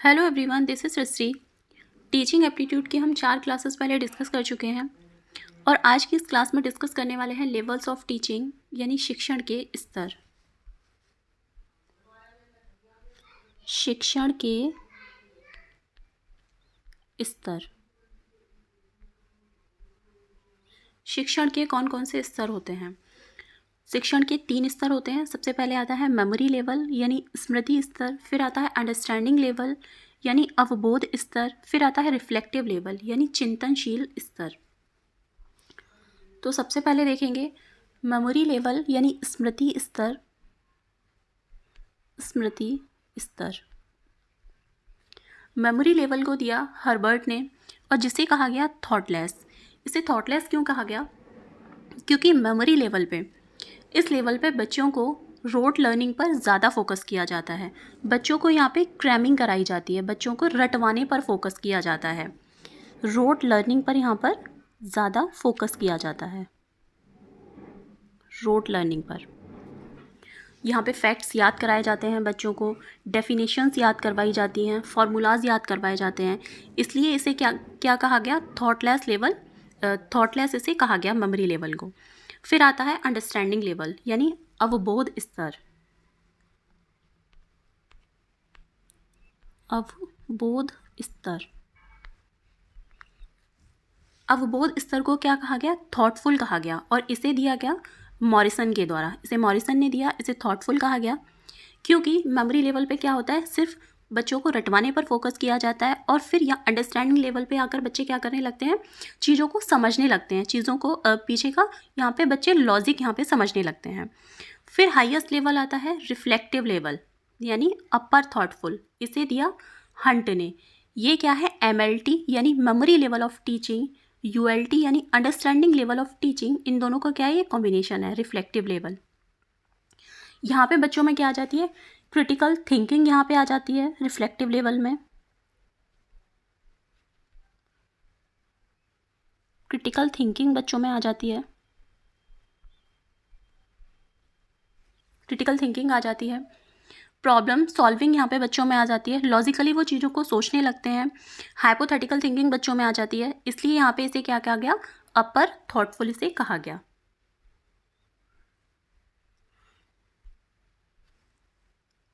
Hello everyone, this is Srishti. Teaching aptitude की हम 4 classes पहले डिस्कस कर चुके हैं और आज की इस क्लास में डिस्कस करने वाले हैं लेवल्स ऑफ टीचिंग यानी शिक्षण के स्तर। शिक्षण के स्तर। शिक्षण के कौन कौन से स्तर होते हैं? शिक्षण के 3 स्तर होते हैं। सबसे पहले आता है मेमोरी लेवल यानी स्मृति स्तर, फिर आता है अंडरस्टैंडिंग लेवल यानी अवबोध स्तर, फिर आता है रिफ्लेक्टिव लेवल यानी चिंतनशील स्तर। तो सबसे पहले देखेंगे मेमोरी लेवल यानी स्मृति स्तर। स्मृति स्तर मेमोरी लेवल को दिया हर्बर्ट ने और जिसे कहा गया थॉटलेस। इसे थॉटलेस क्यों कहा गया? क्योंकि मेमोरी लेवल पे, इस लेवल पे बच्चों को रोट लर्निंग पर ज़्यादा फोकस किया जाता है। बच्चों को यहाँ पे क्रैमिंग कराई जाती है, बच्चों को रटवाने पर फोकस किया जाता है। रोट लर्निंग पर यहाँ पर ज़्यादा फोकस किया जाता है। रोट लर्निंग पर यहाँ पे फैक्ट्स याद कराए जाते हैं, बच्चों को डेफिनेशंस याद करवाई जाती हैं, फार्मूलाज याद करवाए जाते हैं। इसलिए इसे क्या क्या कहा गया? Thoughtless level. थॉटलेस इसे कहा गया मेमोरी लेवल को। फिर आता है अंडरस्टैंडिंग लेवल यानी अवबोध स्तर। अवबोध स्तर। अवबोध स्तर को क्या कहा गया? थॉटफुल कहा गया और इसे दिया गया मॉरिसन के द्वारा। इसे मॉरिसन ने दिया, इसे थॉटफुल कहा गया क्योंकि मेमोरी लेवल पे क्या होता है, सिर्फ बच्चों को रटवाने पर फोकस किया जाता है और फिर यहाँ अंडरस्टैंडिंग लेवल पे आकर बच्चे क्या करने लगते हैं, चीज़ों को समझने लगते हैं, चीज़ों को पीछे का यहाँ पे बच्चे लॉजिक यहाँ पे समझने लगते हैं। फिर हाईएस्ट लेवल आता है रिफ्लेक्टिव लेवल यानी अपर थॉटफुल। इसे दिया हंट ने। ये क्या है? MLT यानी memory level of teaching, ULT यानी अंडरस्टैंडिंग लेवल ऑफ टीचिंग। इन दोनों का क्या है? ये कॉम्बिनेशन है, रिफ्लेक्टिव लेवल। यहाँ पे बच्चों में क्या आ जाती है? क्रिटिकल थिंकिंग यहाँ पे आ जाती है रिफ्लेक्टिव लेवल में। क्रिटिकल थिंकिंग बच्चों में आ जाती है। क्रिटिकल थिंकिंग आ जाती है। प्रॉब्लम सॉल्विंग यहाँ पे बच्चों में आ जाती है, लॉजिकली वो चीज़ों को सोचने लगते हैं। हाइपोथेटिकल थिंकिंग बच्चों में आ जाती है, इसलिए यहाँ पे इसे क्या कहा गया? अपर थॉटफुल इसे कहा गया।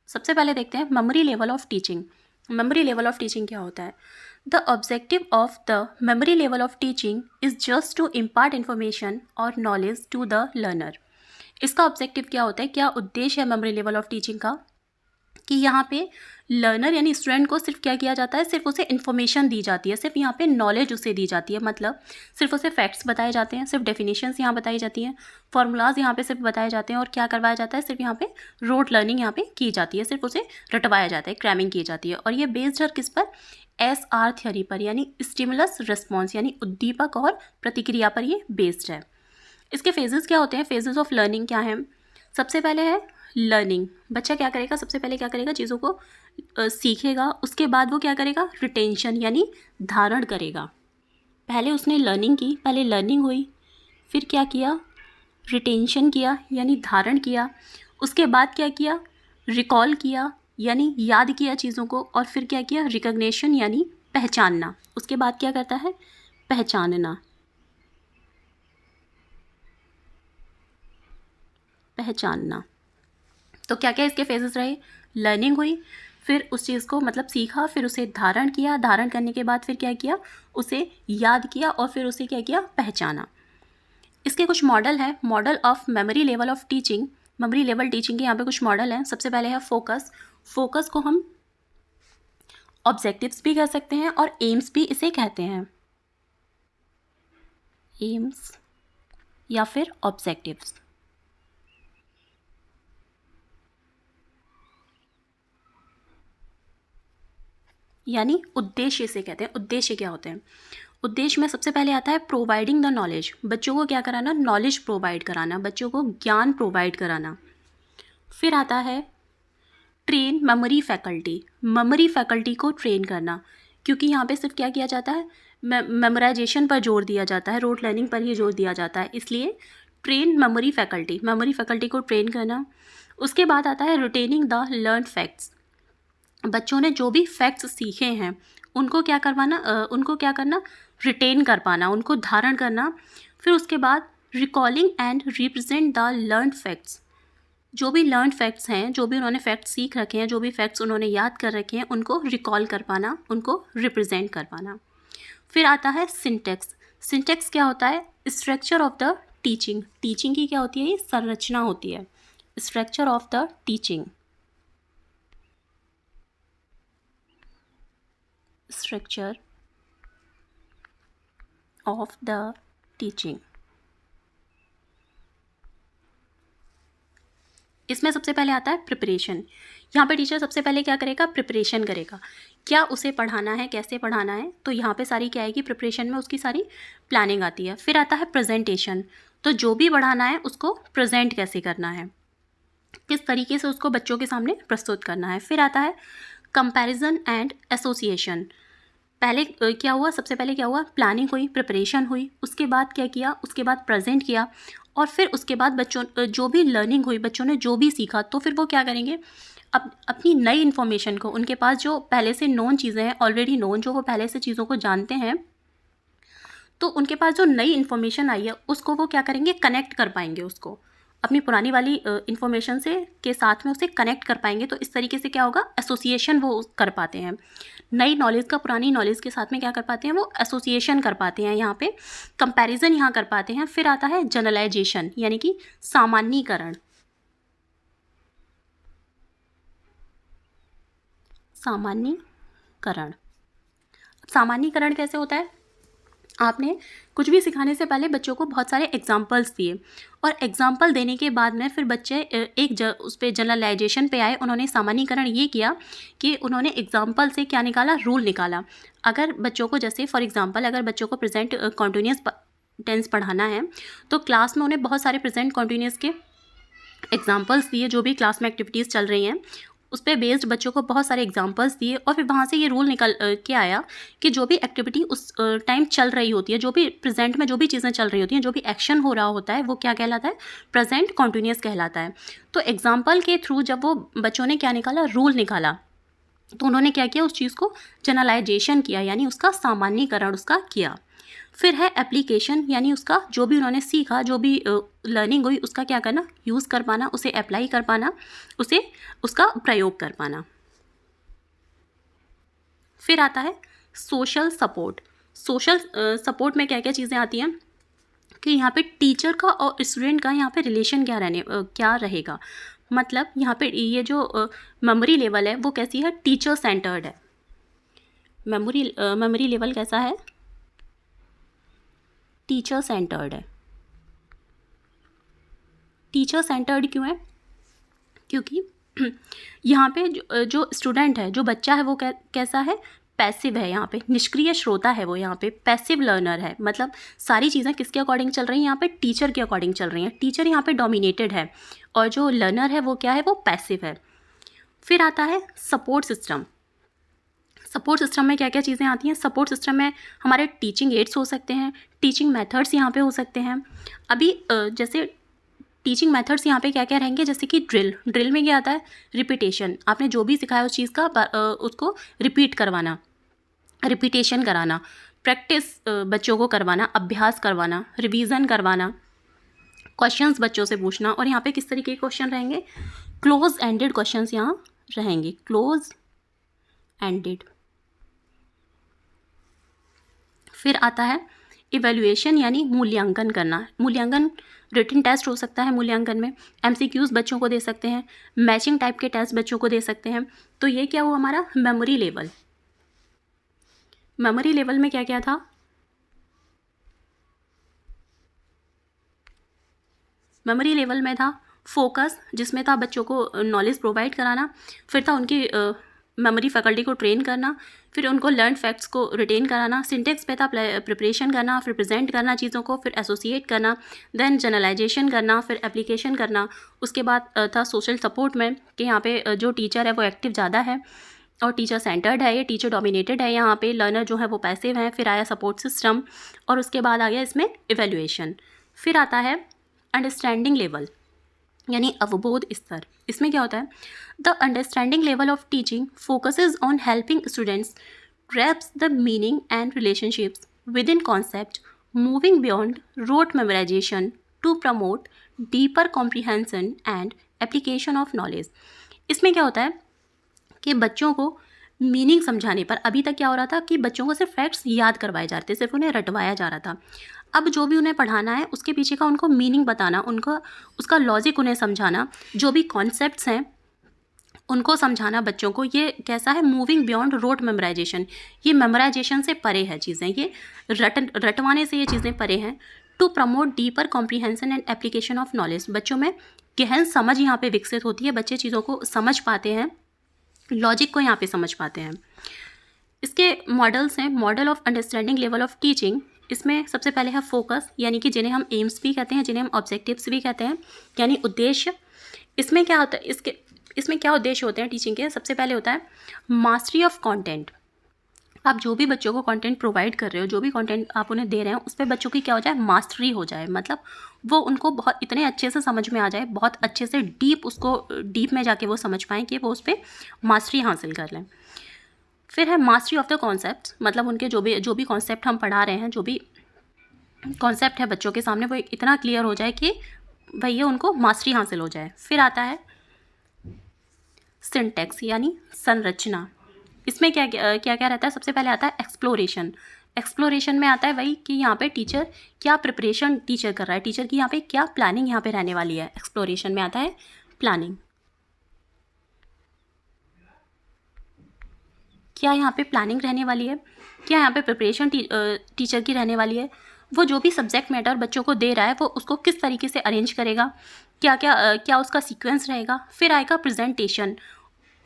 सबसे पहले देखते हैं memory level of teaching. Memory level of teaching क्या होता है? The objective of the memory level of teaching is just to impart information और नॉलेज टू द लर्नर। इसका ऑब्जेक्टिव क्या होता है, क्या उद्देश्य है मेमोरी लेवल ऑफ टीचिंग का? कि यहाँ पे लर्नर यानी स्टूडेंट को सिर्फ क्या किया जाता है, सिर्फ उसे इन्फॉर्मेशन दी जाती है, सिर्फ यहाँ पे नॉलेज उसे दी जाती है। मतलब सिर्फ उसे फैक्ट्स बताए जाते हैं, सिर्फ डेफिनेशंस यहाँ बताई जाती हैं, फार्मूलाज यहाँ पे सिर्फ बताए जाते हैं और क्या करवाया जाता है, सिर्फ यहाँ पे रोट लर्निंग यहाँ पे की जाती है, सिर्फ उसे रटवाया जाता है, क्रैमिंग की जाती है। और ये बेस्ड है किस पर? SR थ्योरी पर यानी स्टिमुलस रिस्पॉन्स यानी उद्दीपक और प्रतिक्रिया पर ये बेस्ड है। इसके फेजेस क्या होते हैं? फेजेस ऑफ लर्निंग क्या है? सबसे पहले है लर्निंग। बच्चा क्या करेगा? सबसे पहले क्या करेगा? चीज़ों को सीखेगा। उसके बाद वो क्या करेगा? रिटेंशन यानी धारण करेगा। पहले उसने लर्निंग की, पहले लर्निंग हुई, फिर क्या किया? रिटेंशन किया यानी धारण किया। उसके बाद क्या किया? रिकॉल किया यानी याद किया चीज़ों को। और फिर क्या किया? रिकग्निशन यानी पहचानना। उसके बाद क्या करता है? पहचानना। पहचानना। तो क्या क्या इसके फेजेस रहे? लर्निंग हुई, फिर उस चीज़ को मतलब सीखा, फिर उसे धारण किया, धारण करने के बाद फिर क्या किया? उसे याद किया और फिर उसे क्या किया? पहचाना। इसके कुछ मॉडल हैं। Model of memory level of teaching. Memory level teaching के यहाँ पे कुछ मॉडल हैं। सबसे पहले है फोकस। फोकस को हम ऑब्जेक्टिव्स भी कह सकते हैं और एम्स भी इसे कहते हैं। एम्स या फिर ऑब्जेक्टिव्स यानी उद्देश्य इसे कहते हैं। उद्देश्य क्या होते हैं? उद्देश्य में सबसे पहले आता है प्रोवाइडिंग द नॉलेज। बच्चों को क्या कराना? नॉलेज प्रोवाइड कराना, बच्चों को ज्ञान प्रोवाइड कराना। फिर आता है train memory faculty. Memory faculty को ट्रेन करना, क्योंकि यहाँ पे सिर्फ क्या किया जाता है? मेमोराइजेशन पर जोर दिया जाता है, रोट लर्निंग पर ही जोर दिया जाता है, इसलिए train memory faculty, memory faculty को ट्रेन करना। उसके बाद आता है रिटेनिंग द लर्न फैक्ट्स। बच्चों ने जो भी फैक्ट्स सीखे हैं उनको क्या करना, रिटेन कर पाना, उनको धारण करना। फिर उसके बाद recalling and represent the learn facts, जो भी लर्न फैक्ट्स हैं, जो भी उन्होंने फैक्ट्स सीख रखे हैं, जो भी फैक्ट्स उन्होंने याद कर रखे हैं, उनको रिकॉल कर पाना, उनको रिप्रेजेंट कर पाना। फिर आता है सिंटेक्स। सिंटेक्स क्या होता है? Structure of the teaching. Teaching की क्या होती है? ये संरचना होती है। Structure of the teaching, structure of the teaching. इसमें सबसे पहले आता है प्रिपरेशन। यहाँ पे टीचर सबसे पहले क्या करेगा? प्रिपरेशन करेगा। क्या उसे पढ़ाना है, कैसे पढ़ाना है, तो यहाँ पे सारी क्या आएगी? प्रिपरेशन में उसकी सारी प्लानिंग आती है। फिर आता है प्रेजेंटेशन, तो जो भी पढ़ाना है उसको प्रेजेंट कैसे करना है, किस तरीके से उसको बच्चों के सामने प्रस्तुत करना है। फिर आता है कंपैरिजन एंड एसोसिएशन। पहले क्या हुआ? सबसे पहले क्या हुआ? प्लानिंग हुई, प्रिपरेशन हुई, उसके बाद क्या किया? उसके बाद प्रेजेंट किया, और फिर उसके बाद बच्चों जो भी लर्निंग हुई, बच्चों ने जो भी सीखा, तो फिर वो क्या करेंगे? अपनी नई इन्फॉर्मेशन को, उनके पास जो पहले से नोन चीज़ें हैं, ऑलरेडी नोन, जो वो पहले से चीज़ों को जानते हैं, तो उनके पास जो नई इन्फॉर्मेशन आई है उसको वो क्या करेंगे? कनेक्ट कर पाएंगे, उसको अपनी पुरानी वाली इन्फॉर्मेशन से के साथ में उसे कनेक्ट कर पाएंगे। तो इस तरीके से क्या होगा? एसोसिएशन वो कर पाते हैं। नई नॉलेज का पुरानी नॉलेज के साथ में क्या कर पाते हैं? वो एसोसिएशन कर पाते हैं, यहाँ पे कंपैरिजन यहाँ कर पाते हैं। फिर आता है जनरलाइजेशन, यानी कि सामान्यीकरण। सामान्यीकरण, सामान्यीकरण कैसे होता है? आपने कुछ भी सिखाने से पहले बच्चों को बहुत सारे एग्जाम्पल्स दिए, और एग्जाम्पल देने के बाद में फिर बच्चे उस पर जनरलाइजेशन पे आए। उन्होंने सामान्यीकरण ये किया कि उन्होंने एग्जाम्पल से क्या निकाला? रूल निकाला। अगर बच्चों को, जैसे फॉर एग्जांपल, अगर बच्चों को प्रेजेंट कॉन्टिन्यूस टेंस पढ़ाना है, तो क्लास में उन्हें बहुत सारे प्रेजेंट कॉन्टिन्यूस के एग्जाम्पल्स दिए, जो भी क्लास में एक्टिविटीज़ चल रही हैं उस पर बेस्ड बच्चों को बहुत सारे एग्जाम्पल्स दिए, और फिर वहाँ से ये रूल निकल के आया कि जो भी एक्टिविटी उस टाइम चल रही होती है, जो भी प्रेजेंट में जो भी चीज़ें चल रही होती हैं, जो भी एक्शन हो रहा होता है, वो क्या कहलाता है? प्रेजेंट कॉन्टिन्यूस कहलाता है। तो एग्जाम्पल के थ्रू जब वो बच्चों ने क्या निकाला? रूल निकाला, तो उन्होंने क्या किया? उस चीज़ को जनरलाइजेशन किया, यानी उसका सामान्यीकरण उसका किया। फिर है एप्लीकेशन, यानी उसका जो भी उन्होंने सीखा, जो भी लर्निंग हुई, उसका क्या करना? यूज़ कर पाना, उसे अप्लाई कर पाना, उसे उसका प्रयोग कर पाना। फिर आता है सोशल सपोर्ट। सोशल सपोर्ट में क्या क्या चीज़ें आती हैं कि यहाँ पे टीचर का और स्टूडेंट का यहाँ पे रिलेशन क्या रहेगा। मतलब यहाँ पे ये जो मेमोरी लेवल है वो कैसी है? टीचर सेंटर्ड है। मेमोरी लेवल कैसा है? टीचर सेंटर्ड है। टीचर सेंटर्ड क्यों है? क्योंकि यहाँ पे जो स्टूडेंट है, जो बच्चा है, वो कैसा है? पैसिव है। यहाँ पे निष्क्रिय श्रोता है वो, यहाँ पे पैसिव लर्नर है। मतलब सारी चीज़ें किसके अकॉर्डिंग चल रही हैं? यहाँ पे टीचर के अकॉर्डिंग चल रही हैं। टीचर यहाँ पे डोमिनेटेड है, और जो लर्नर है वो क्या है? वो पैसिव है। फिर आता है सपोर्ट सिस्टम। सपोर्ट सिस्टम में क्या क्या चीज़ें आती हैं? सपोर्ट सिस्टम में हमारे टीचिंग एड्स हो सकते हैं, टीचिंग मेथड्स यहाँ पे हो सकते हैं। अभी जैसे टीचिंग मेथड्स यहाँ पे क्या क्या रहेंगे? जैसे कि ड्रिल में क्या आता है? रिपीटेशन। आपने जो भी सिखाया उस चीज़ का उसको रिपीट करवाना, रिपीटेशन कराना, प्रैक्टिस बच्चों को करवाना, अभ्यास करवाना, रिवीजन करवाना, क्वेश्चंस बच्चों से पूछना। और यहाँ पे किस तरीके के क्वेश्चन रहेंगे? क्लोज एंडेड क्वेश्चंस यहाँ रहेंगे, क्लोज एंडेड। फिर आता है इवैल्यूएशन, यानी मूल्यांकन करना। मूल्यांकन रिटन टेस्ट हो सकता है, मूल्यांकन में एमसीक्यूज बच्चों को दे सकते हैं, मैचिंग टाइप के टेस्ट बच्चों को दे सकते हैं। तो ये क्या हुआ हमारा? Memory level. मेमोरी लेवल में क्या क्या था? मेमोरी लेवल में था फोकस, जिसमें था बच्चों को नॉलेज प्रोवाइड कराना। फिर था उनकी मेमोरी फैकल्टी को ट्रेन करना, फिर उनको लर्न फैक्ट्स को रिटेन कराना। सिंटेक्स पे था प्रिपरेशन करना, फिर प्रेजेंट करना चीज़ों को, फिर एसोसिएट करना, देन जनरलाइजेशन करना, फिर एप्लीकेशन करना। उसके बाद था सोशल सपोर्ट में कि यहाँ पे जो टीचर है वो एक्टिव ज़्यादा है और टीचर सेंटर्ड है, ये टीचर डोमिनेटेड है, यहाँ पे लर्नर जो है वो पैसिव है। फिर आया सपोर्ट सिस्टम, और उसके बाद आ गया इसमें इवैल्यूएशन। फिर आता है अंडरस्टैंडिंग लेवल, यानी अवबोध स्तर। इसमें क्या होता है, the understanding level of teaching focuses on helping students grasp the meaning and relationships within concept, moving beyond rote memorization to promote deeper comprehension and application of knowledge। इसमें क्या होता है कि बच्चों को मीनिंग समझाने पर, अभी तक क्या हो रहा था कि बच्चों को सिर्फ फैक्ट्स याद करवाए जाते, सिर्फ उन्हें रटवाया जा रहा था। अब जो भी उन्हें पढ़ाना है उसके पीछे का उनको मीनिंग बताना, उनका उसका लॉजिक उन्हें समझाना, जो भी कॉन्सेप्ट्स हैं उनको समझाना बच्चों को। ये कैसा है, मूविंग बियॉन्ड रोट मेमोराइजेशन, ये मेमोराइजेशन से परे है चीज़ें, ये रटवाने से ये चीज़ें परे हैं। To promote deeper comprehension and application of knowledge, बच्चों में गहन समझ यहाँ पे विकसित होती है, बच्चे चीज़ों को समझ पाते हैं, लॉजिक को यहाँ पे समझ पाते हैं। इसके मॉडल्स हैं, model of understanding level of teaching. इसमें सबसे पहले है फोकस, यानी कि जिन्हें हम एम्स भी कहते हैं, जिन्हें हम ऑब्जेक्टिव्स भी कहते हैं, यानी उद्देश्य। इसमें क्या होता है, इसमें क्या उद्देश्य होते हैं टीचिंग के। सबसे पहले होता है मास्टरी ऑफ कंटेंट। आप जो भी बच्चों को कंटेंट प्रोवाइड कर रहे हो, जो भी कंटेंट आप उन्हें दे रहे हैं, उस पर बच्चों की क्या हो जाए, मास्टरी हो जाए, मतलब वो उनको बहुत इतने अच्छे से समझ में आ जाए, बहुत अच्छे से डीप में जाके वो समझ पाएँ कि वो उस पर मास्टरी हासिल कर लें। फिर है मास्टरी ऑफ द कॉन्सेप्ट, मतलब उनके जो भी कॉन्सेप्ट हम पढ़ा रहे हैं, जो भी कॉन्सेप्ट है बच्चों के सामने, वो इतना क्लियर हो जाए कि भैया उनको मास्टरी हासिल हो जाए। फिर आता है सिंटैक्स, यानी संरचना। इसमें क्या क्या रहता है, सबसे पहले आता है एक्सप्लोरेशन। एक्सप्लोरेशन में आता है वही कि यहाँ पे टीचर क्या प्रिपरेशन टीचर कर रहा है, टीचर की यहाँ पे क्या प्लानिंग यहाँ पे रहने वाली है। एक्सप्लोरेशन में आता है प्लानिंग, क्या यहाँ पे प्लानिंग रहने वाली है, क्या यहाँ पे प्रिपरेशन टीचर की रहने वाली है। वो जो भी सब्जेक्ट मैटर बच्चों को दे रहा है वो उसको किस तरीके से अरेंज करेगा, क्या उसका सीक्वेंस रहेगा। फिर आएगा प्रेजेंटेशन,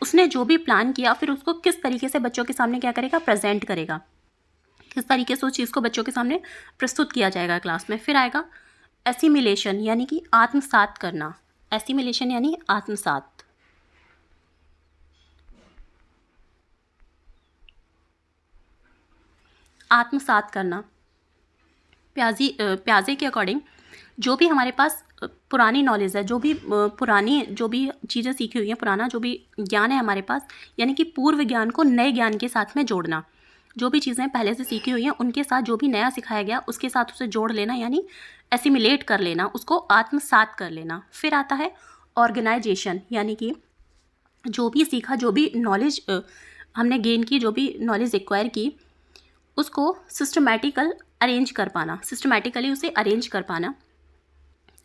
उसने जो भी प्लान किया फिर उसको किस तरीके से बच्चों के सामने क्या करेगा, प्रेजेंट करेगा, किस तरीके से उस चीज़ को बच्चों के सामने प्रस्तुत किया जाएगा क्लास में। फिर आएगा एसिमिलेशन, यानी कि आत्मसात करना। एसिमिलेशन यानी आत्मसात। आत्मसात करना, प्याजे के अकॉर्डिंग जो भी हमारे पास पुरानी नॉलेज है, जो भी चीज़ें सीखी हुई हैं, पुराना जो भी ज्ञान है हमारे पास, यानी कि पूर्व ज्ञान को नए ज्ञान के साथ में जोड़ना। जो भी चीज़ें पहले से सीखी हुई हैं उनके साथ जो भी नया सिखाया गया उसके साथ उसे जोड़ लेना, यानी एसिमिलेट कर लेना, उसको आत्मसात कर लेना। फिर आता है ऑर्गेनाइजेशन, यानी कि जो भी सीखा, जो भी नॉलेज हमने गेन की, जो भी नॉलेज एक्वायर की, उसको सिस्टमैटिकली उसे अरेंज कर पाना।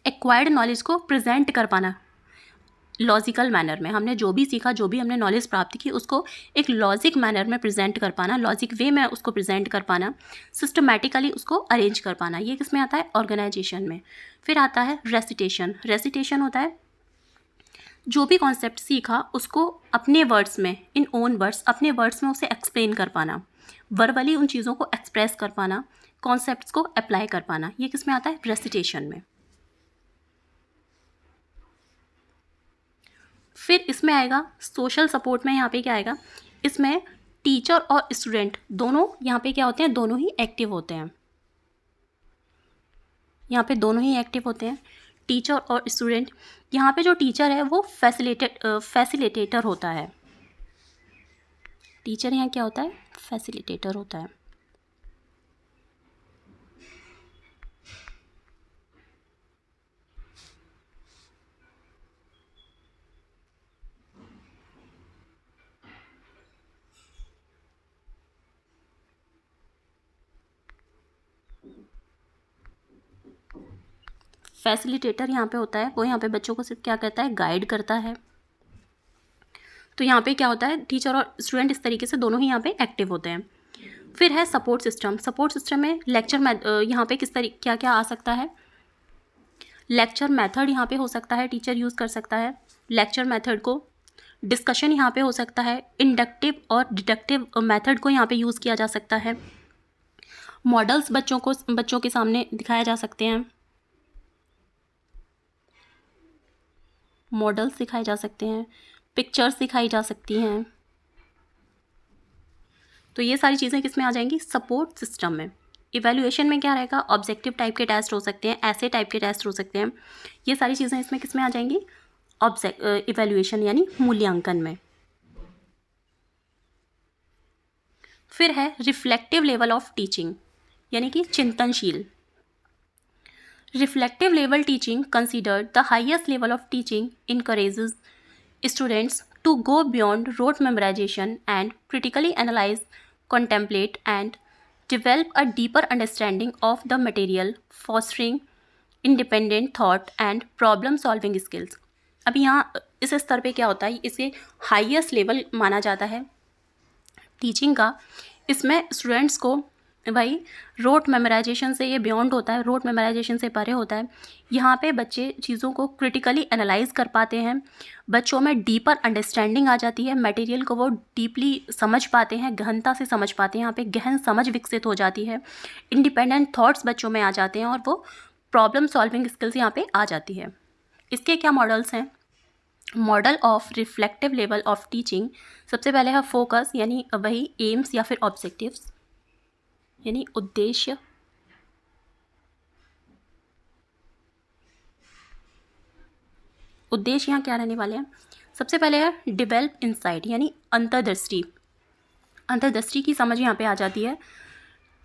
एक्वायर्ड नॉलेज को प्रेजेंट कर पाना लॉजिकल मैनर में। हमने जो भी सीखा, जो भी हमने नॉलेज प्राप्त की, उसको एक लॉजिक मैनर में प्रेजेंट कर पाना, लॉजिक वे में उसको प्रेजेंट कर पाना, सिस्टमैटिकली उसको अरेंज कर पाना। ये किस में आता है, ऑर्गेनाइजेशन में। फिर आता है रेसिटेशन। रेसिटेशन होता है जो भी कॉन्सेप्ट सीखा उसको अपने वर्ड्स में, इन ओन वर्ड्स, अपने वर्ड्स में उसे एक्सप्लेन कर पाना, वर्बली उन चीज़ों को एक्सप्रेस कर पाना, कॉन्सेप्ट्स को अप्लाई कर पाना। ये किस में आता है, रेसिटेशन में। फिर इसमें आएगा सोशल सपोर्ट में। यहाँ पे क्या आएगा, इसमें टीचर और स्टूडेंट दोनों यहाँ पे क्या होते हैं, दोनों ही एक्टिव होते हैं। यहाँ पे दोनों ही एक्टिव होते हैं, टीचर और स्टूडेंट। यहाँ पे जो टीचर है वो फैसिलिटेटर होता है। टीचर यहाँ क्या होता है, फैसिलिटेटर होता है। फैसिलिटेटर यहाँ पे होता है, वो यहाँ पे बच्चों को सिर्फ क्या करता है, गाइड करता है। तो यहाँ पे क्या होता है, टीचर और स्टूडेंट इस तरीके से दोनों ही यहाँ पे एक्टिव होते हैं। फिर है सपोर्ट सिस्टम। सपोर्ट सिस्टम में लेक्चर यहाँ पे क्या क्या आ सकता है, लेक्चर मेथड यहाँ पे हो सकता है, टीचर यूज़ कर सकता है लेक्चर मेथड को। डिस्कशन यहाँ पे हो सकता है, इंडक्टिव और डिडक्टिव मेथड को यहाँ पे यूज़ किया जा सकता है। मॉडल्स बच्चों के सामने दिखाए जा सकते हैं, मॉडल्स दिखाए जा सकते हैं, पिक्चर्स दिखाई जा सकती हैं। तो ये सारी चीज़ें किस में आ जाएंगी, सपोर्ट सिस्टम में। इवैल्यूएशन में क्या रहेगा, ऑब्जेक्टिव टाइप के टेस्ट हो सकते हैं, ऐसे टाइप के टेस्ट हो सकते हैं, ये सारी चीज़ें इसमें किस में आ जाएंगी, इवैल्यूएशन यानी मूल्यांकन में। फिर है रिफ्लेक्टिव लेवल ऑफ टीचिंग यानी कि चिंतनशील। Reflective level teaching considered the highest level of teaching encourages students to go beyond rote memorization and critically analyze, contemplate, and develop a deeper understanding of the material, fostering independent thought and problem solving skills। अब यहाँ इस स्तर पे क्या होता है, इसे highest level माना जाता है टीचिंग का। इसमें स्टूडेंट्स को भाई रोट मेमोराइजेशन से ये बियॉन्ड होता है, रोट मेमोराइजेशन से परे होता है। यहाँ पे बच्चे चीज़ों को क्रिटिकली एनालाइज कर पाते हैं, बच्चों में डीपर अंडरस्टैंडिंग आ जाती है, मटेरियल को वो डीपली समझ पाते हैं, गहनता से समझ पाते हैं, यहाँ पे गहन समझ विकसित हो जाती है, इंडिपेंडेंट थॉट्स बच्चों में आ जाते हैं और वो प्रॉब्लम सॉल्विंग स्किल्स यहाँ पे आ जाती है। इसके क्या मॉडल्स हैं, model of reflective level of teaching. सबसे पहले है फोकस यानी वही एम्स या फिर ऑब्जेक्टिव्स यानी उद्देश्य। उद्देश्य यहाँ क्या रहने वाले हैं, सबसे पहले है डेवलप इंसाइट यानी अंतर्दृष्टि। अंतर्दृष्टि की समझ यहाँ पे आ जाती है।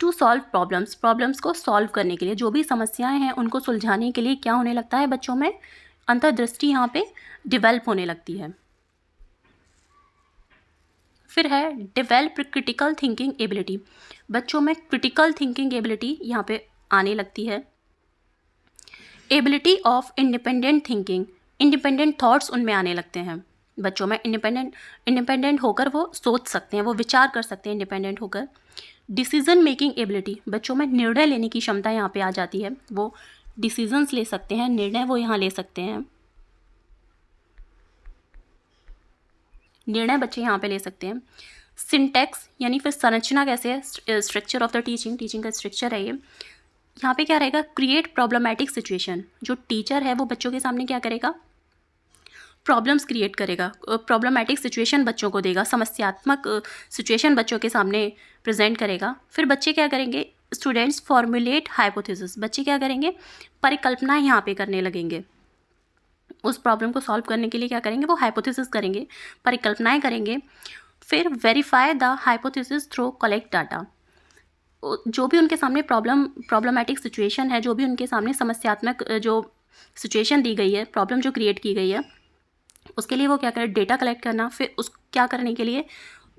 टू सॉल्व प्रॉब्लम्स, प्रॉब्लम्स को सॉल्व करने के लिए, जो भी समस्याएं हैं उनको सुलझाने के लिए क्या होने लगता है, बच्चों में अंतर्दृष्टि यहाँ पे डेवलप होने लगती है। फिर है डेवलप क्रिटिकल थिंकिंग एबिलिटी, बच्चों में क्रिटिकल थिंकिंग एबिलिटी यहाँ पे आने लगती है। Ability of independent thinking, independent thoughts उनमें आने लगते हैं बच्चों में, इंडिपेंडेंट होकर वो सोच सकते हैं, वो विचार कर सकते हैं इंडिपेंडेंट होकर। डिसीजन मेकिंग एबिलिटी, बच्चों में निर्णय लेने की क्षमता यहाँ पे आ जाती है, वो डिसीजंस ले सकते हैं, निर्णय वो यहाँ ले सकते हैं, निर्णय बच्चे यहाँ पे ले सकते हैं। सिंटैक्स यानी फिर संरचना कैसे है, स्ट्रक्चर ऑफ द टीचिंग का स्ट्रक्चर है ये। यहाँ पे क्या रहेगा, क्रिएट प्रॉब्लमैटिक सिचुएशन, जो टीचर है वो बच्चों के सामने क्या करेगा, प्रॉब्लम्स क्रिएट करेगा, प्रॉब्लमैटिक सिचुएशन बच्चों को देगा, समस्यात्मक सिचुएशन बच्चों के सामने प्रेजेंट करेगा। फिर बच्चे क्या करेंगे, स्टूडेंट्स फॉर्मुलेट हाइपोथेसिस, बच्चे क्या करेंगे, परिकल्पनाएं यहाँ पे करने लगेंगे, उस प्रॉब्लम को सॉल्व करने के लिए क्या करेंगे, वो हाइपोथेसिस करेंगे, परिकल्पनाएं करेंगे। फिर verify the hypothesis through collect data, जो भी उनके सामने प्रॉब्लमैटिक सिचुएशन है, जो भी उनके सामने समस्यात्मक जो सिचुएशन दी गई है, प्रॉब्लम जो क्रिएट की गई है, उसके लिए वो क्या करें, डेटा कलेक्ट करना। फिर उस क्या करने के लिए,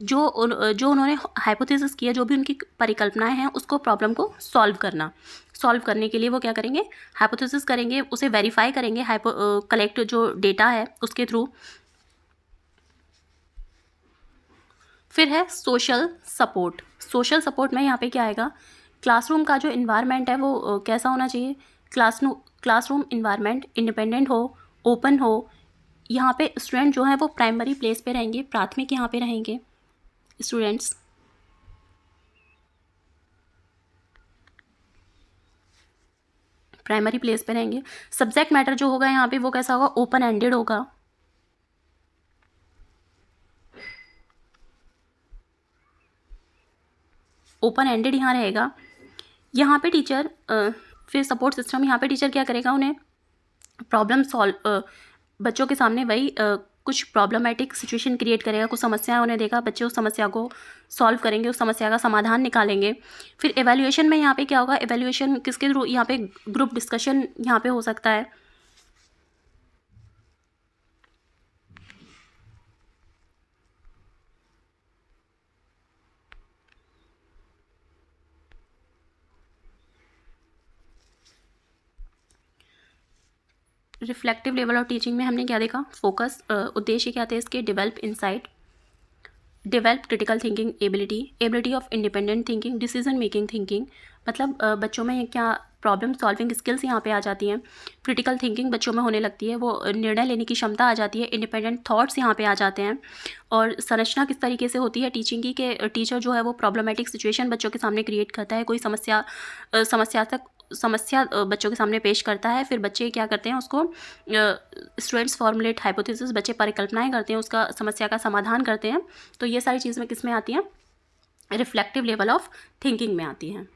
जो उन्होंने हाइपोथेसिस किया, जो भी उनकी परिकल्पनाएं हैं, उसको प्रॉब्लम को सॉल्व करना। सॉल्व करने के लिए वो क्या करेंगे, हाइपोथेसिस करेंगे, उसे वेरीफाई करेंगे, कलेक्ट जो डेटा है उसके थ्रू। फिर है सोशल सपोर्ट। सोशल सपोर्ट में यहाँ पे क्या आएगा, क्लासरूम का जो इन्वायरमेंट है वो कैसा होना चाहिए, क्लासरूम इन्वायरमेंट इंडिपेंडेंट हो, ओपन हो। यहाँ पे स्टूडेंट जो है वो प्राइमरी प्लेस पे रहेंगे, प्राथमिक यहाँ पे रहेंगे स्टूडेंट्स। प्राइमरी प्लेस पे रहेंगे। सब्जेक्ट मैटर जो होगा यहाँ पे वो कैसा होगा, ओपन एंडेड होगा। ओपन एंडेड यहाँ रहेगा। यहाँ पे टीचर फिर सपोर्ट सिस्टम, यहाँ पे टीचर क्या करेगा, उन्हें प्रॉब्लम सॉल्व, बच्चों के सामने वही कुछ प्रॉब्लमैटिक सिचुएशन क्रिएट करेगा, कुछ समस्याएं उन्हें देगा, बच्चे उस समस्या को सॉल्व करेंगे, उस समस्या का समाधान निकालेंगे। फिर एवेल्यूएशन में यहाँ पे क्या होगा, एवेल्यूएशन किसके थ्रू, यहाँ पे ग्रुप डिस्कशन यहाँ पे हो सकता है। रिफ्लेक्टिव लेवल ऑफ टीचिंग में हमने क्या देखा, फोकस, उद्देश्य क्या थे इसके, develop insight, develop critical thinking ability of independent thinking, decision making thinking, मतलब बच्चों में क्या प्रॉब्लम सॉल्विंग स्किल्स यहाँ पे आ जाती हैं, क्रिटिकल थिंकिंग बच्चों में होने लगती है, वो निर्णय लेने की क्षमता आ जाती है, इंडिपेंडेंट थॉट्स यहाँ पे आ जाते हैं। और संरचना किस तरीके से होती है टीचिंग की, कि टीचर जो है वो प्रॉब्लमैटिक सिचुएशन बच्चों के सामने क्रिएट करता है, कोई समस्या बच्चों के सामने पेश करता है, फिर बच्चे क्या करते हैं, उसको स्टूडेंट्स फॉर्मुलेट हाइपोथेसिस, बच्चे परिकल्पनाएं करते हैं, उसका समस्या का समाधान करते हैं। तो ये सारी चीज़ में किस में आती हैं, रिफ्लेक्टिव लेवल ऑफ थिंकिंग में आती हैं।